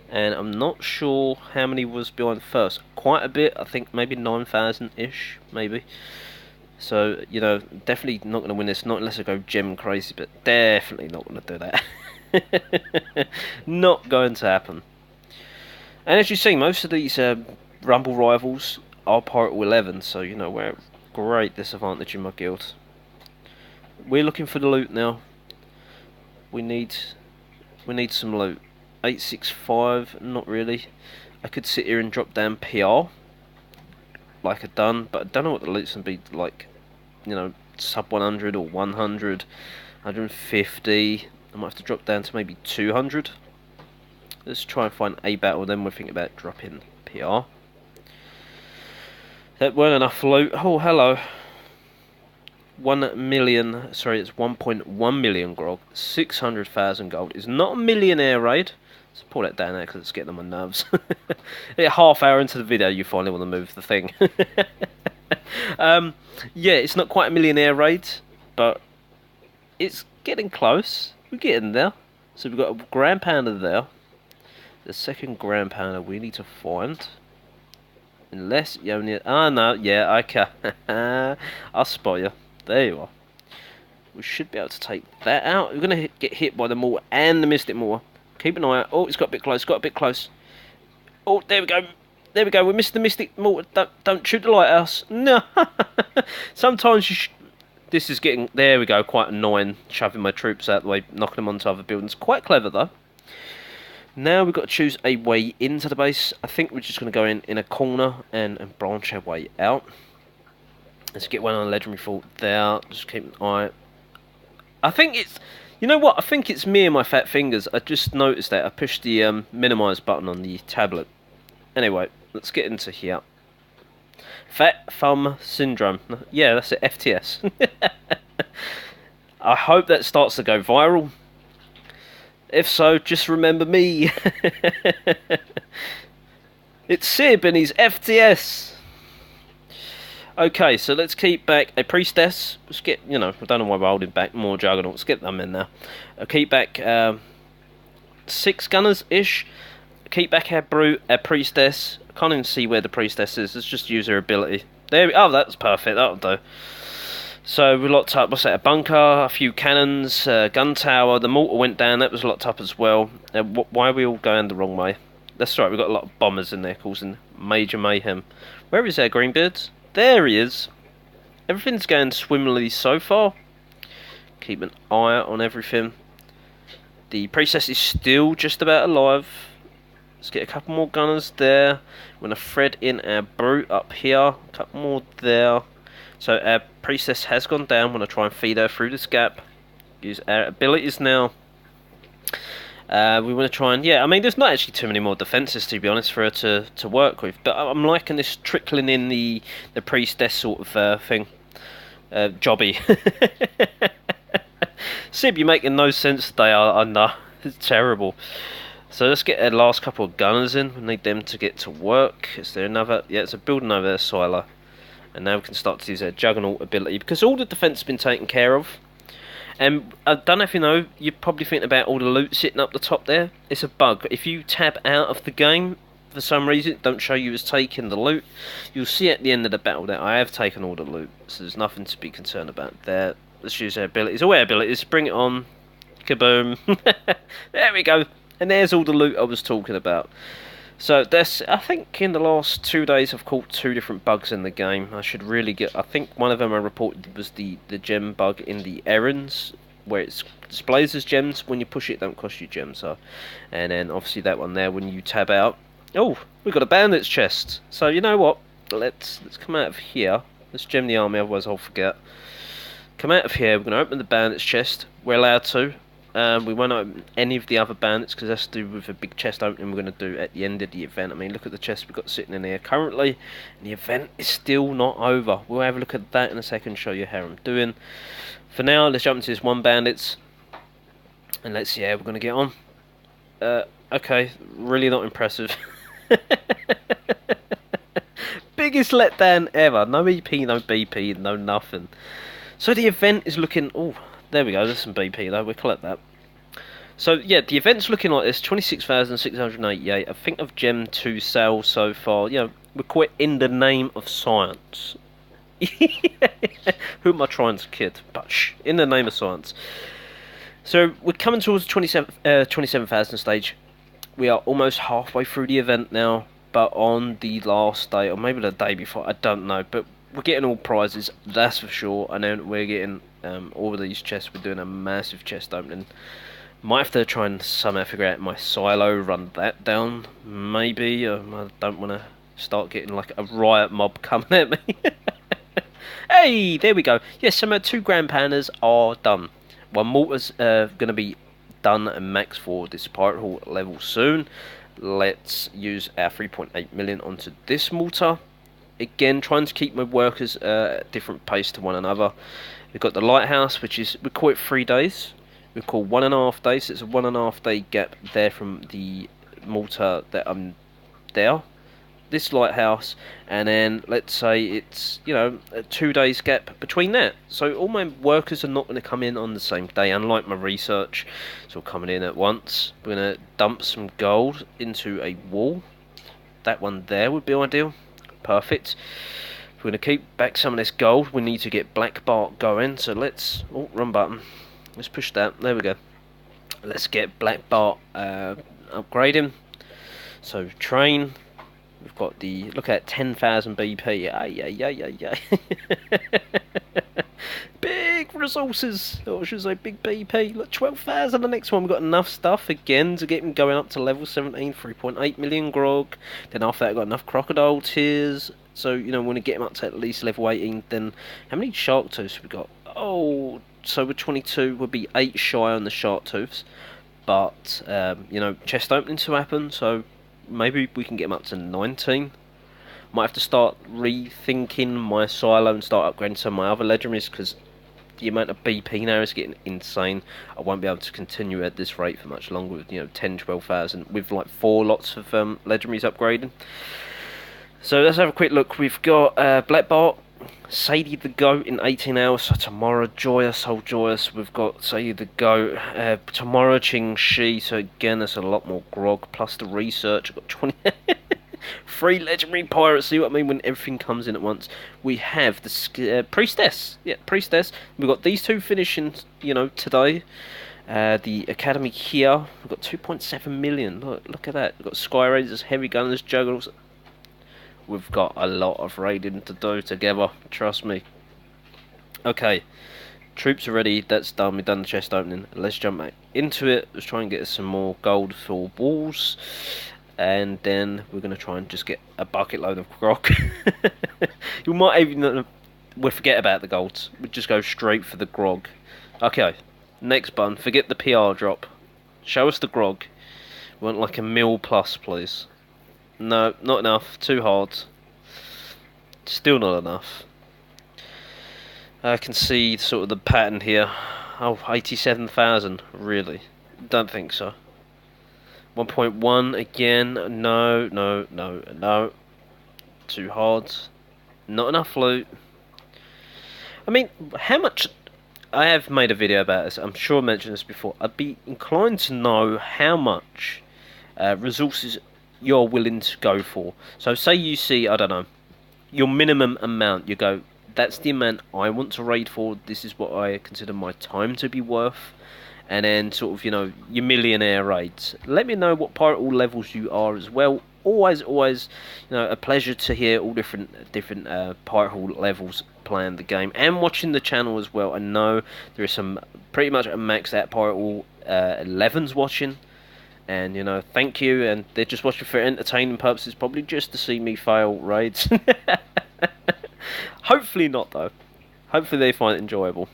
And I'm not sure how many was behind first. Quite a bit, I think maybe 9,000-ish, maybe. So, you know, definitely not going to win this, not unless I go gem crazy, but definitely not going to do that. Not going to happen. And as you see, most of these Rumble rivals are Pirate 11, so, you know, we're at great disadvantage in my guild. We're looking for the loot now. We need some loot. 865, not really. I could sit here and drop down PR, like I've done, but I don't know what the loot's going to be like. You know, sub 100 or 100, 150. I might have to drop down to maybe 200. Let's try and find a battle, then we'll think about dropping PR. That weren't enough loot. Oh, hello. 1 million, sorry, it's 1.1 million grog. 600,000 gold. It's not a millionaire raid. Let's pull that down there because it's getting on my nerves. Yeah, half hour into the video, you finally want to move the thing. Yeah, it's not quite a millionaire raid, but it's getting close. We're getting there. So we've got a grand pounder there. The second grand pounder we need to find. Unless you only... Ah, no, yeah, okay. I'll spot you. There you are. We should be able to take that out. We're going to get hit by the mortar and the mystic mortar. Keep an eye out. Oh, it's got a bit close, got a bit close. Oh, there we go. There we go. We missed the mystic mortar. Don't shoot the lighthouse. No. Sometimes you this is getting... There we go. Quite annoying. Shoving my troops out the way, knocking them onto other buildings. Quite clever, though. Now we've got to choose a way into the base. I think we're just going to go in a corner and branch our way out. Let's get one on a legendary fort there. Just keep an eye. I think it's... You know what? I think it's me and my fat fingers. I just noticed that. I pushed the minimise button on the tablet. Anyway, let's get into here. Fat thumb syndrome. Yeah, that's it. FTS. I hope that starts to go viral. If so, just remember me. It's Sib and he's FTS. Okay, so let's keep back a priestess. Let's get, you know, I don't know why we're holding back more juggernauts. Get them in there. I'll keep back 6 gunners-ish. Keep back our brute, our priestess. I can't even see where the priestess is. Let's just use her ability. There we, oh, that's perfect. That'll do. So we locked up, what's that, a bunker, a few cannons, gun tower. The mortar went down, that was locked up as well. Why are we all going the wrong way? That's right, we've got a lot of bombers in there causing major mayhem. Where is our Greenbeards? There he is. Everything's going swimmingly so far. Keep an eye on everything. The priestess is still just about alive. Let's get a couple more gunners there. We're going to thread in our brute up here. A couple more there. So our priestess has gone down. I'm going to try and feed her through this gap. Use our abilities now. We want to try and... Yeah, I mean, there's not actually too many more defences, to be honest, for her to work with. But I'm liking this trickling in the priestess sort of thing. Jobby. Sib, you're making no sense today. I know. It's terrible. So let's get our last couple of gunners in. We need them to get to work. Is there another... Yeah, it's a building over there, silo. And now we can start to use our juggernaut ability. Because all the defence has been taken care of. And I don't know if you know, you're probably thinking about all the loot sitting up the top there. It's a bug. If you tab out of the game, for some reason, it don't show you as taking the loot. You'll see at the end of the battle that I have taken all the loot. So there's nothing to be concerned about there. Let's use our abilities. Aware abilities. Bring it on. Kaboom. There we go. And there's all the loot I was talking about. So that's, I think in the last 2 days I've caught 2 different bugs in the game. I should really get, I think one of them I reported was the gem bug in the errands, where it displays as gems. When you push it, it don't cost you gems. So, and then obviously that one there when you tab out. Oh, we've got a bandit's chest. So you know what? Let's come out of here. Let's gem the army, otherwise I'll forget. Come out of here. We're going to open the bandit's chest. We're allowed to. We won't open any of the other bandits because that's to do with a big chest opening we're going to do at the end of the event. I mean, look at the chest we've got sitting in here currently, and the event is still not over. We'll have a look at that in a second, show you how I'm doing. For now, let's jump into this one bandits, and let's see how we're going to get on. Okay, really not impressive. biggest letdown ever. No EP, no BP, no nothing. So the event is looking... Oh, there we go. There's some BP though. We'll collect that. So yeah, the event's looking like this. 26,688. I think I've gemmed 2 sales so far. You know, we're quite in the name of science. Who am I trying to kid? But shh, in the name of science. So we're coming towards the 27,000 stage. We are almost halfway through the event now, but on the last day, or maybe the day before, I don't know, but we're getting all prizes, that's for sure, and then we're getting all of these chests. We're doing a massive chest opening. Might have to try and somehow figure out my silo, run that down, maybe. I don't want to start getting like a riot mob coming at me. Hey, there we go. Yes, some 2 Grand Pandas are done. One mortar's going to be done and max for this Pirate Hall level soon. Let's use our 3.8 million onto this mortar. Again, trying to keep my workers at a different pace to one another. We've got the lighthouse, which is, we call it 3 days. We call 1.5 days. So it's a 1.5 day gap there from the mortar that I'm there. This lighthouse, and then let's say it's, you know, a 2 days gap between that. So all my workers are not going to come in on the same day, unlike my research. It's all coming in at once. We're going to dump some gold into a wall. That one there would be ideal. Perfect. We're going to keep back some of this gold. We need to get black bark going. So let's... Oh, wrong button. Let's push that. There we go. Let's get black bark upgrading. So train. We've got the, look at 10,000 BP. Yeah. Big resources. Or I should say big BP. Look, 12,000 the next one. We've got enough stuff again to get him going up to level 17. 3.8 million grog. Then after that, I've got enough crocodile tears. So, you know, we want to get him up to at least level 18. Then, how many shark tooths have we got? Oh, so we're 22. We'll be 8 shy on the shark tooths. But, you know, chest opening to happen. So, maybe we can get them up to 19. Might have to start rethinking my silo and start upgrading some of my other legendaries, because the amount of BP now is getting insane. I won't be able to continue at this rate for much longer with, you know, 10, 12,000 with like 4 lots of legendaries upgrading. So let's have a quick look. We've got Black Bart, Sadie the Goat in 18 hours. So tomorrow, Joyous, whole Joyous. We've got Sadie the Goat. Tomorrow, Ching Shi. So again, that's a lot more grog. Plus the research. I've got 20. 3 legendary pirates. See what I mean when everything comes in at once. We have the Priestess. Yeah, Priestess. We've got these 2 finishing, you know, today. The Academy here. We've got 2.7 million. Look at that. We've got Sky Raiders, Heavy Gunners, Juggles. We've got a lot of raiding to do together, trust me. Okay, troops are ready, that's done, we've done the chest opening. Let's jump back into it, let's try and get some more gold for walls. And then we're going to try and just get a bucket load of grog. You might even, we'll forget about the golds, we'll just go straight for the grog. Okay, next button, forget the PR drop. Show us the grog. We want like a mil plus, please. No, not enough. Too hard. Still not enough. I can see sort of the pattern here. Oh, 87,000. Really? Don't think so. 1.1 again. No. Too hard. Not enough loot. I mean, how much... I have made a video about this. I'm sure I mentioned this before. I'd be inclined to know how much resources you're willing to go for. So say you see, I don't know, your minimum amount, you go, that's the amount I want to raid for, this is what I consider my time to be worth. And then sort of, you know, your millionaire raids. Let me know what pirate hall levels you are as well. Always, you know, a pleasure to hear all different pirate hall levels playing the game and watching the channel as well. I know there is some pretty much a max out pirate hall 11s watching. And, you know, thank you, and they're just watching for entertaining purposes, probably just to see me fail raids. Hopefully not, though. Hopefully they find it enjoyable.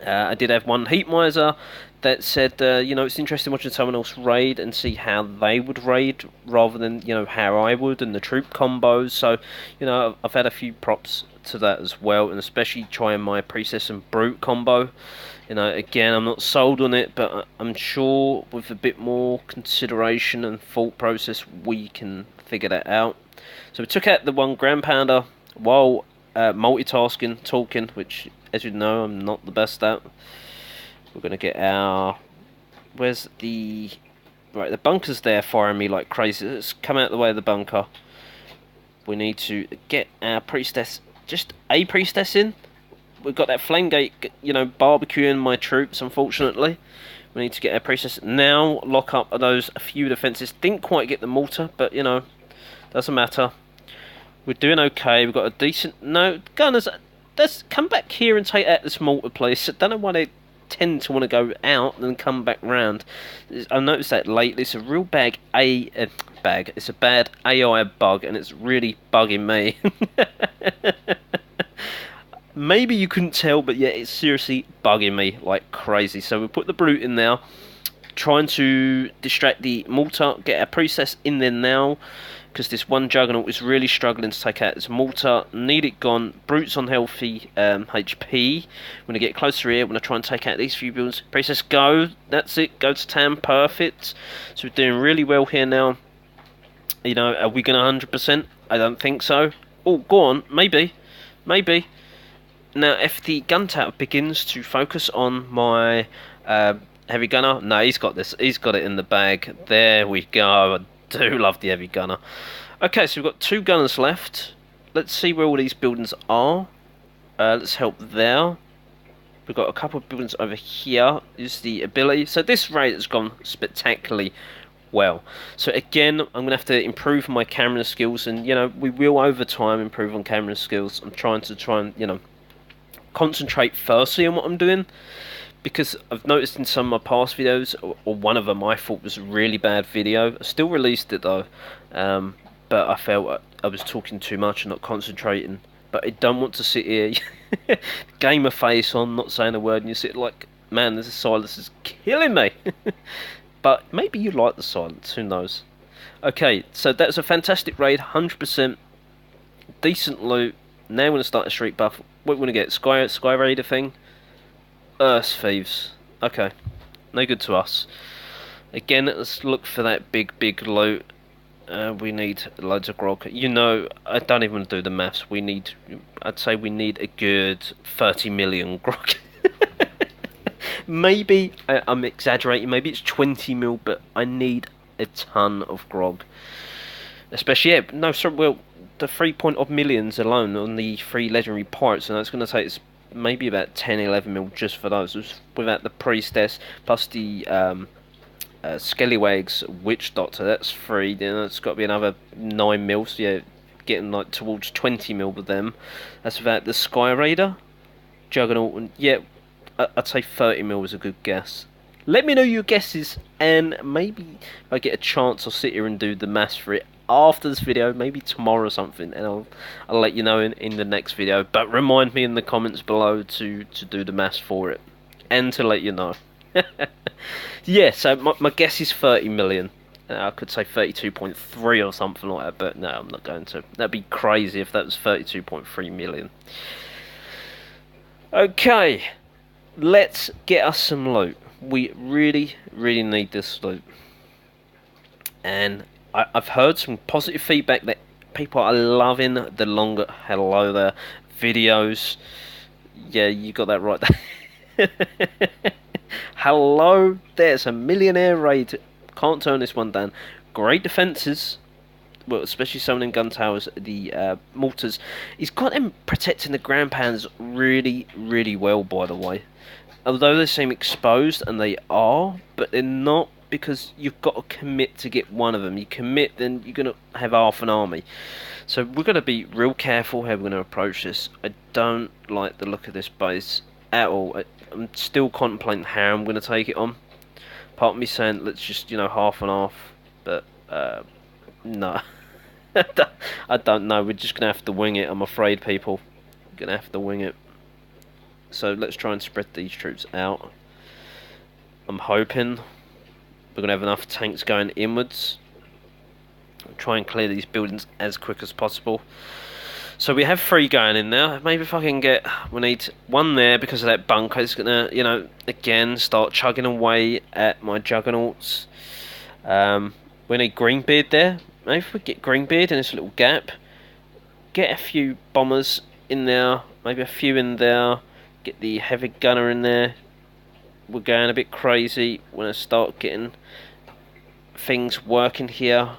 I did have one Heat Miser that said, you know, it's interesting watching someone else raid and see how they would raid rather than, you know, how I would and the troop combos. So, you know, I've had a few props to that as well, and especially trying my Priestess and Brute combo. You know, again, I'm not sold on it, but I'm sure with a bit more consideration and thought process, we can figure that out. So we took out the one ground pounder while multitasking, talking, which, as you know, I'm not the best at. We're going to get our... Where's the... Right, the bunker's there firing me like crazy. Let's come out the way of the bunker. We need to get our priestess, just a priestess in. We've got that flame gate, you know, barbecuing my troops, unfortunately. We need to get our priestess. Now lock up those few defences. Didn't quite get the mortar, but, you know, doesn't matter. We're doing okay. We've got a decent... No, gunners, let's come back here and take out this mortar, please. I don't know why they tend to want to go out and then come back round. I've noticed that lately. It's a real it's a bad AI bug, and it's really bugging me. Maybe you couldn't tell, but yeah, it's seriously bugging me like crazy. So we put the brute in now, trying to distract the mortar, get our priestess in there now, because this one juggernaut is really struggling to take out this mortar. Need it gone. Brute's on healthy HP. I'm going to get closer here. I'm going to try and take out these few buildings. Priestess, go. That's it. Go to town. Perfect. So we're doing really well here now. You know, are we going to 100%? I don't think so. Oh, go on. Maybe. Maybe. Now, if the gun tower begins to focus on my heavy gunner... No, he's got this. He's got it in the bag. There we go. I do love the heavy gunner. Okay, so we've got 2 gunners left. Let's see where all these buildings are. Let's help there. We've got a couple of buildings over here. Is the ability. So this raid has gone spectacularly well. So again, I'm going to have to improve my camera skills. And, you know, we will over time improve on camera skills. I'm trying and, you know, concentrate firstly on what I'm doing, because I've noticed in some of my past videos, or one of them I thought was a really bad video. I still released it though, but I felt I was talking too much and not concentrating. But I don't want to sit here, gamer face on, not saying a word, and you sit like, man, this silence is killing me. But maybe you like the silence, who knows. Okay, so that's a fantastic raid, 100%, decent loot. Now we're going to start a street buff. What we're going to get? Sky Raider thing? Earth Thieves. Okay. No good to us. Again, let's look for that big loot. We need loads of grog. You know, I don't even do the maths. I'd say we need a good 30 million grog. Maybe, I'm exaggerating, maybe it's 20 mil, but I need a ton of grog. Especially, yeah, no, sorry, well, the 3 millions alone on the 3 legendary pirates, and that's going to take us maybe about 10-11 mil just for those, without the priestess, plus the Scallywags Witch Doctor, that's 3, then it's got to be another 9 mil, so yeah, getting like towards 20 mil with them. That's without the Sky Raider, Juggernaut, and yeah, I'd say 30 mil was a good guess. Let me know your guesses, and maybe if I get a chance, I'll sit here and do the maths for it after this video, maybe tomorrow or something, and I'll let you know in the next video. But remind me in the comments below to do the maths for it, and to let you know. Yeah, so my guess is 30 million. I could say 32.3 or something like that, but no, I'm not going to. That'd be crazy if that was 32.3 million. Okay, let's get us some loot. We really need this loot. And I've heard some positive feedback that people are loving the longer hello there videos. Yeah, you got that right there. Hello, there's a millionaire raid. Can't turn this one down. Great defences. Well, especially some in gun towers, the mortars. He's got them protecting the ground pounds really well, by the way. Although they seem exposed, and they are, but they're not, because you've got to commit to get one of them. You commit, then you're going to have half an army. So we're going to be real careful how we're going to approach this. I don't like the look of this base at all. I'm still contemplating how I'm going to take it on. Part of me saying, let's just, you know, half and half. But, no. I don't know. We're just going to have to wing it, I'm afraid, people. We're going to have to wing it. So let's try and spread these troops out. I'm hoping we're going to have enough tanks going inwards. Try and clear these buildings as quick as possible. So we have 3 going in now. Maybe if I can get... We need 1 there because of that bunker. It's going to, you know, again, start chugging away at my juggernauts. We need Greenbeard there. maybe if we get Greenbeard in this little gap, get a few bombers in there, maybe a few in there, get the heavy gunner in there. We're going a bit crazy when I start getting things working here.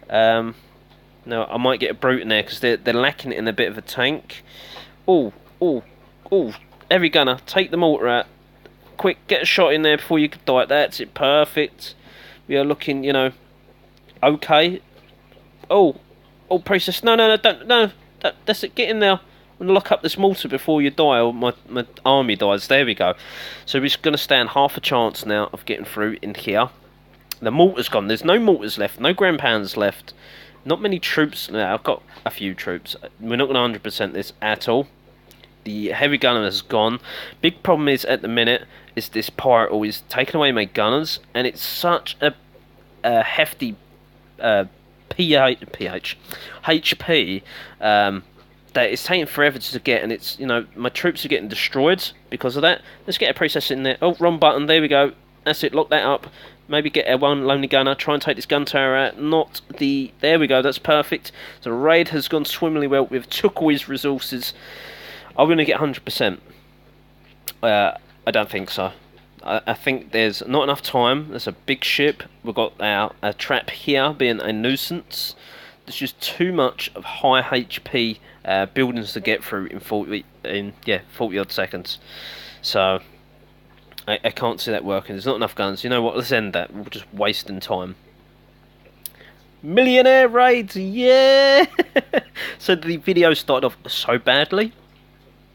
No, I might get a brute in there because they're lacking it in a bit of a tank. Oh, oh, oh! Heavy gunner, take the mortar out. Quick, get a shot in there before you die. That's it, perfect. We are looking, you know, okay. Oh, priestess, no, don't, no, that's it. Get in there. I'm gonna lock up this mortar before you die, or my army dies. There we go. So we're just gonna stand half a chance now of getting through in here. The mortar's gone. There's no mortars left. No ground pounders left. Not many troops. Now I've got a few troops. We're not gonna 100% this at all. The heavy gunner has gone. Big problem is at the minute is this pirate always taking away my gunners, and it's such a hefty HP that it's taking forever to get, and it's, you know, my troops are getting destroyed because of that. Let's get a process in there. Oh, wrong button. There we go. That's it. Lock that up. Maybe get a one lonely gunner. Try and take this gun tower out. Not the. There we go. That's perfect. So the raid has gone swimmingly well. We've took all his resources. Are we going to get 100%? I don't think so. I think there's not enough time. There's a big ship. We've got a trap here being a nuisance. There's just too much of high HP buildings to get through in 40 odd seconds. So I can't see that working. There's not enough guns. You know what? Let's end that. We're just wasting time. Millionaire raids, yeah! So the video started off so badly,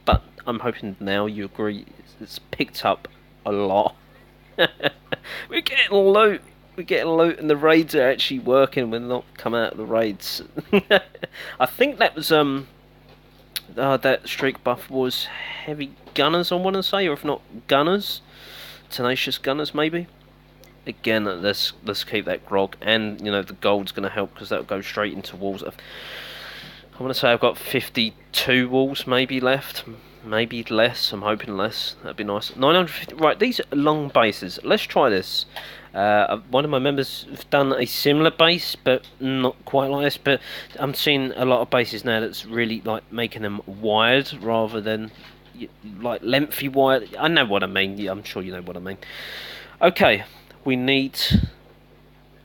but I'm hoping now you agree it's picked up a lot. We're getting loot. We're getting loot, and the raids are actually working. We're not coming out of the raids. I think that was that streak buff was heavy gunners, I want to say, or if not gunners, tenacious gunners maybe. Again, let's keep that grog, and you know the gold's going to help because that'll go straight into walls. I want to say I've got 52 walls maybe left. Maybe less. I'm hoping less. That'd be nice. 950. Right, these are long bases. Let's try this. One of my members have done a similar base, but not quite like this. But I'm seeing a lot of bases now that's really like making them wide rather than like lengthy wide. I know what I mean. Yeah, I'm sure you know what I mean. Okay, we need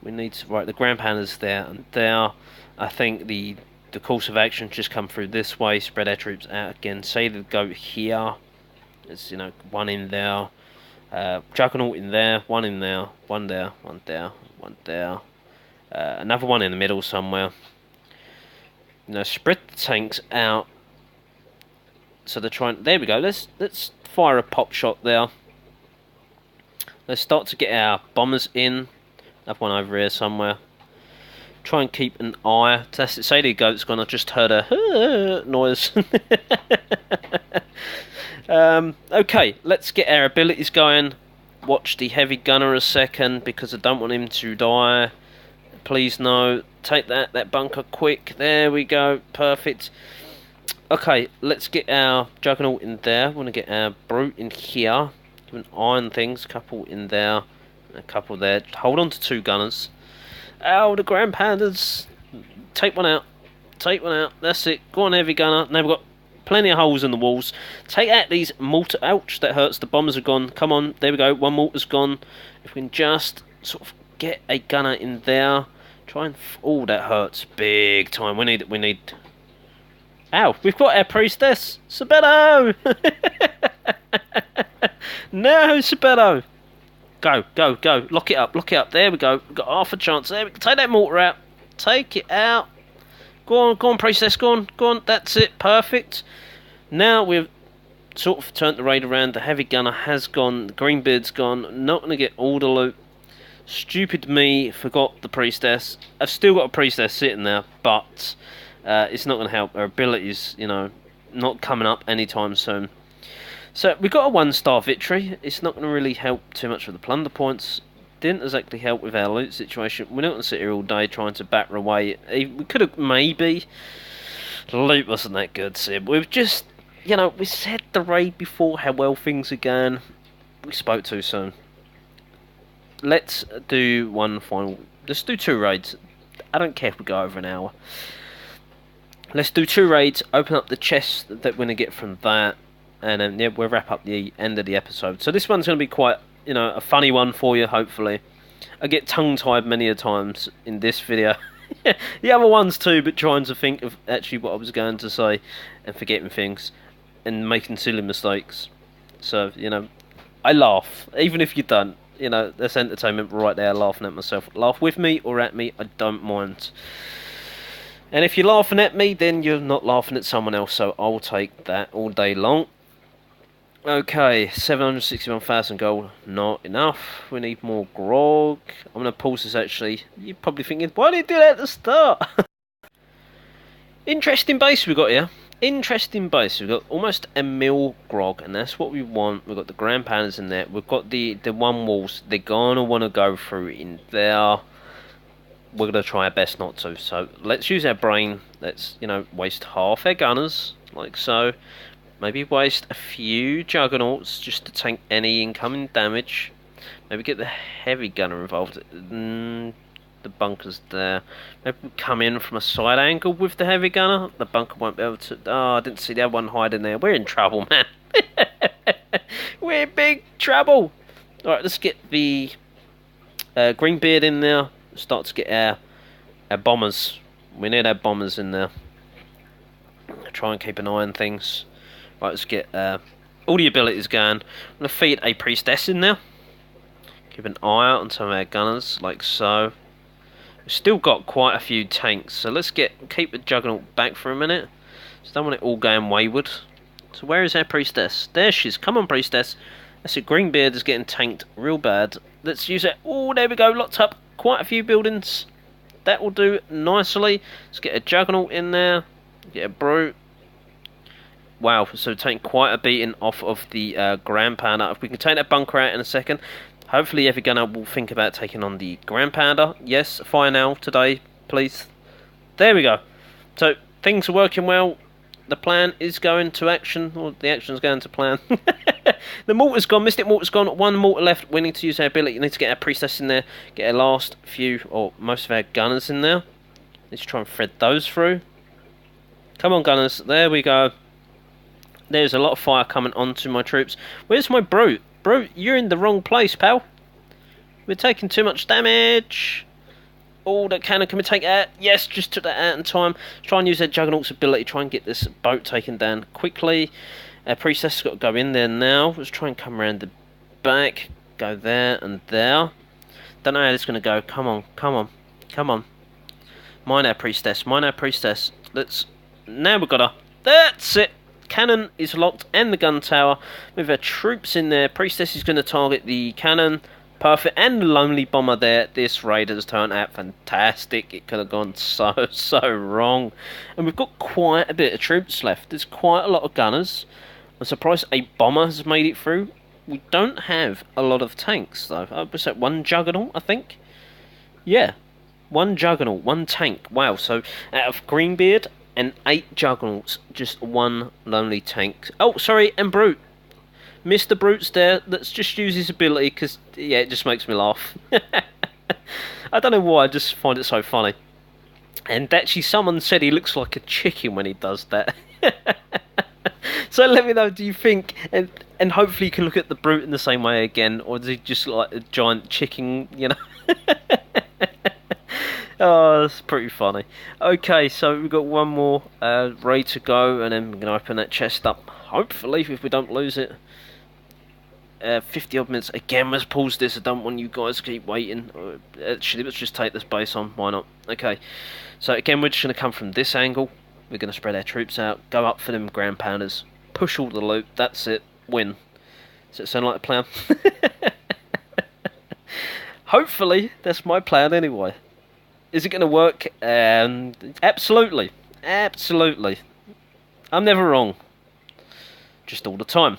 right. The ground pounders there and there. I think the course of action just come through this way, spread our troops out again. Say they go here, there's, you know, one in there, Juggernaut in there, one in there, one there, one there, one there, another one in the middle somewhere. You know, spread the tanks out. So they're trying. There we go. Let's fire a pop shot there. Let's start to get our bombers in. Another one over here somewhere. Try and keep an eye. That's it. Say the goat's gone. I just heard a noise. Okay, let's get our abilities going. Watch the heavy gunner a second because I don't want him to die. Please no. Take that bunker quick. There we go. Perfect. Okay, let's get our juggernaut in there. We want to get our brute in here. Doing iron things. A couple in there. A couple there. Hold on to two gunners. Ow, the ground pounders. Take one out. Take one out. That's it. Go on, heavy gunner. Now we've got plenty of holes in the walls. Take out these mortar. Ouch, that hurts. The bombers are gone. Come on. There we go. One mortar's gone. If we can just sort of get a gunner in there. Try and... Oh, that hurts. Big time. We need... Ow, we've got our priestess. Sabetto! No, Sabetto! Go, go, go. Lock it up, lock it up. There we go. We've got half a chance. There we go. Take that mortar out. Take it out. Go on, priestess. Go on. That's it. Perfect. Now we've sort of turned the raid around. The heavy gunner has gone. The greenbeard's gone. Not going to get all the loot. Stupid me. Forgot the priestess. I've still got a priestess sitting there, but it's not going to help. Her abilities, you know, not coming up anytime soon. So we got a 1-star victory. It's not going to really help too much with the plunder points. Didn't exactly help with our loot situation. We're not going to sit here all day trying to batter away. We could have maybe. The loot wasn't that good, Sib. We've just, you know, we said the raid before how well things are going. We spoke too soon. Let's do one final. Let's do 2 raids. I don't care if we go over an hour. Let's do 2 raids, open up the chest that we're going to get from that, and then yeah, we'll wrap up the end of the episode. So this one's going to be quite, you know, a funny one for you, hopefully. I get tongue-tied many a times in this video. The other ones too, but trying to think of actually what I was going to say and forgetting things and making silly mistakes. So, you know, I laugh, even if you don't. You know, that's entertainment right there, laughing at myself. Laugh with me or at me, I don't mind. And if you're laughing at me, then you're not laughing at someone else, so I'll take that all day long. Okay, 761,000 gold, not enough. We need more grog. I'm going to pause this actually. You're probably thinking, why did you do that at the start? Interesting base we got here. Interesting base. We've got almost a mil grog, and that's what we want. We've got the grand pounders in there. We've got the one walls. They're going to want to go through in there. We're going to try our best not to. So let's use our brain. Let's, you know, waste half our gunners, like so. Maybe waste a few juggernauts just to tank any incoming damage. Maybe get the heavy gunner involved. The bunker's there. Maybe we come in from a side angle with the heavy gunner. The bunker won't be able to... Oh, I didn't see the other one hiding there. We're in trouble, man. We're in big trouble. Alright, let's get the Greenbeard in there. Start to get our bombers. We need our bombers in there. Try and keep an eye on things. Right, let's get all the abilities going. I'm going to feed a priestess in there. Keep an eye out on some of our gunners, like so. We've still got quite a few tanks, so let's keep the juggernaut back for a minute. Just don't want it all going wayward. So where is our priestess? There she is. Come on, priestess. That's it. Greenbeard is getting tanked real bad. Let's use it. Oh, there we go. Locked up quite a few buildings. That will do nicely. Let's get a juggernaut in there. Get a brute. Wow, so taking quite a beating off of the Grand Pounder. If we can take that bunker out in a second, hopefully every gunner will think about taking on the Grand Pounder. Yes, fire now today, please. There we go. So things are working well. The plan is going to action, or the action is going to plan. The mortar's gone, Mystic Mortar's gone. 1 mortar left. We need to use our ability. We need to get our priestess in there, get our last few, or most of our gunners in there. Let's try and thread those through. Come on, gunners. There we go. There's a lot of fire coming onto my troops. Where's my brute? Brute, you're in the wrong place, pal. We're taking too much damage. Oh, that cannon, can we take that? Yes, just took that out in time. Try and use their Juggernaut's ability. Try and get this boat taken down quickly. Priestess has got to go in there now. Let's try and come around the back. Go there and there. Don't know how this is going to go. Come on, come on, come on. Mine our Priestess. Mine our Priestess. Let's... Now we've got her. That's it. Cannon is locked and the gun tower. With our troops in there. Priestess is going to target the cannon. Perfect. And the lonely bomber there. This raid has turned out fantastic. It could have gone so wrong. And we've got quite a bit of troops left. There's quite a lot of gunners. I'm surprised a bomber has made it through. We don't have a lot of tanks though. Was that 1 juggernaut, I think? Yeah. 1 juggernaut, 1 tank. Wow. So out of Greenbeard and 8 juggernauts, just 1 lonely tank. Oh, sorry, and Brute. Mr. Brute's there. Let's just use his ability because, yeah, it just makes me laugh. I don't know why, I just find it so funny. And actually, someone said he looks like a chicken when he does that. So let me know, do you think, and hopefully you can look at the Brute in the same way again, or does he just look like a giant chicken, you know? Oh, that's pretty funny. Okay, so we've got 1 more raid to go, and then we're going to open that chest up, hopefully, if we don't lose it. 50 odd minutes. Again, let's pause this. I don't want you guys to keep waiting. Actually, let's just take this base on. Why not? Okay, so again, we're just going to come from this angle. We're going to spread our troops out, go up for them Grand Pounders, push all the loot. That's it. Win. Does it sound like a plan? Hopefully, that's my plan anyway. Is it going to work? Absolutely. Absolutely. I'm never wrong. Just all the time.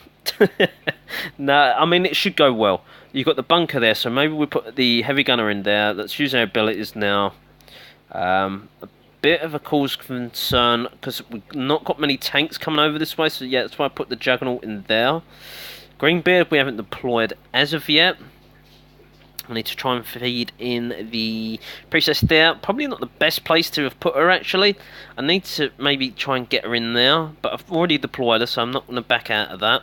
No, I mean, it should go well. You've got the bunker there, so maybe we put the heavy gunner in there. Let's use our abilities now. A bit of a cause of concern, because we've not got many tanks coming over this way, so yeah, that's why I put the Juggernaut in there. Greenbeard we haven't deployed as of yet. I need to try and feed in the princess there. Probably not the best place to have put her, actually. I need to maybe try and get her in there, but I've already deployed her, so I'm not going to back out of that.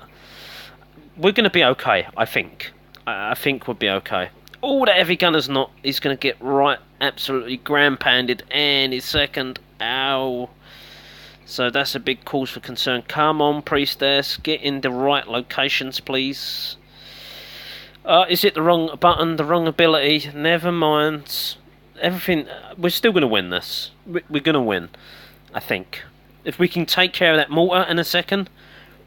We're going to be okay, I think. I think we'll be okay. Oh, the heavy gunner's not. He's going to get right absolutely grand-pounded any second. Ow. So that's a big cause for concern. Come on, priestess. Get in the right locations, please. Is it the wrong button, the wrong ability? Never mind. Everything. We're still going to win this. We're going to win, I think. If we can take care of that mortar in a second,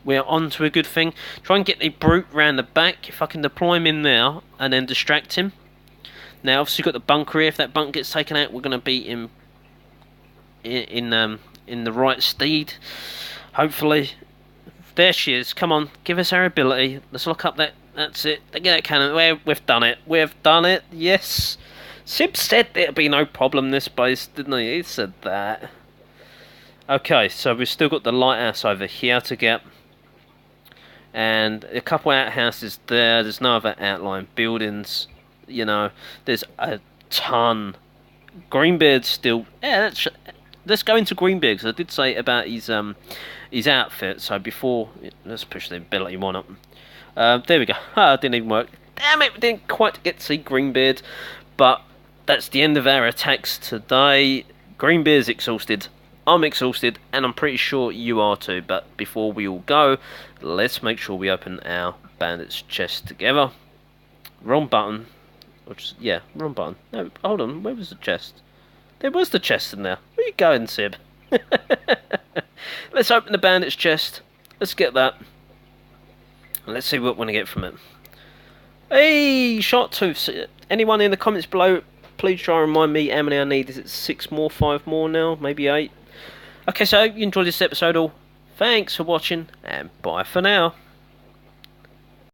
we're on to a good thing. Try and get the brute round the back. If I can deploy him in there and then distract him. Now, obviously, we've got the bunker here. If that bunker gets taken out, we're going to be in the right steed. Hopefully. There she is. Come on, give us our ability. Let's lock up that. That's it. Get that cannon. We've done it. We've done it. Yes. Sib said there'd be no problem this base, didn't he? He said that. Okay, so we've still got the lighthouse over here to get. And a couple outhouses there. There's no other outlying buildings. You know, there's a ton. Greenbeard's still. Yeah, let's go into Greenbeard, because I did say about his outfit. So before, let's push the ability one up. There we go. It didn't even work. Damn it, we didn't quite get to see Greenbeard. But that's the end of our attacks today. Greenbeard's exhausted. I'm exhausted, and I'm pretty sure you are too. But before we all go, let's make sure we open our bandit's chest together. Wrong button. Yeah, wrong button. No, hold on. Where was the chest? There was the chest in there. Where are you going, Sib? Let's open the bandit's chest. Let's get that. Let's see what we're going to get from it. Hey, Shark Tooth. Anyone in the comments below, please try and remind me how many I need. Is it 6 more, 5 more now? Maybe 8? Okay, so I hope you enjoyed this episode all. Thanks for watching, and bye for now.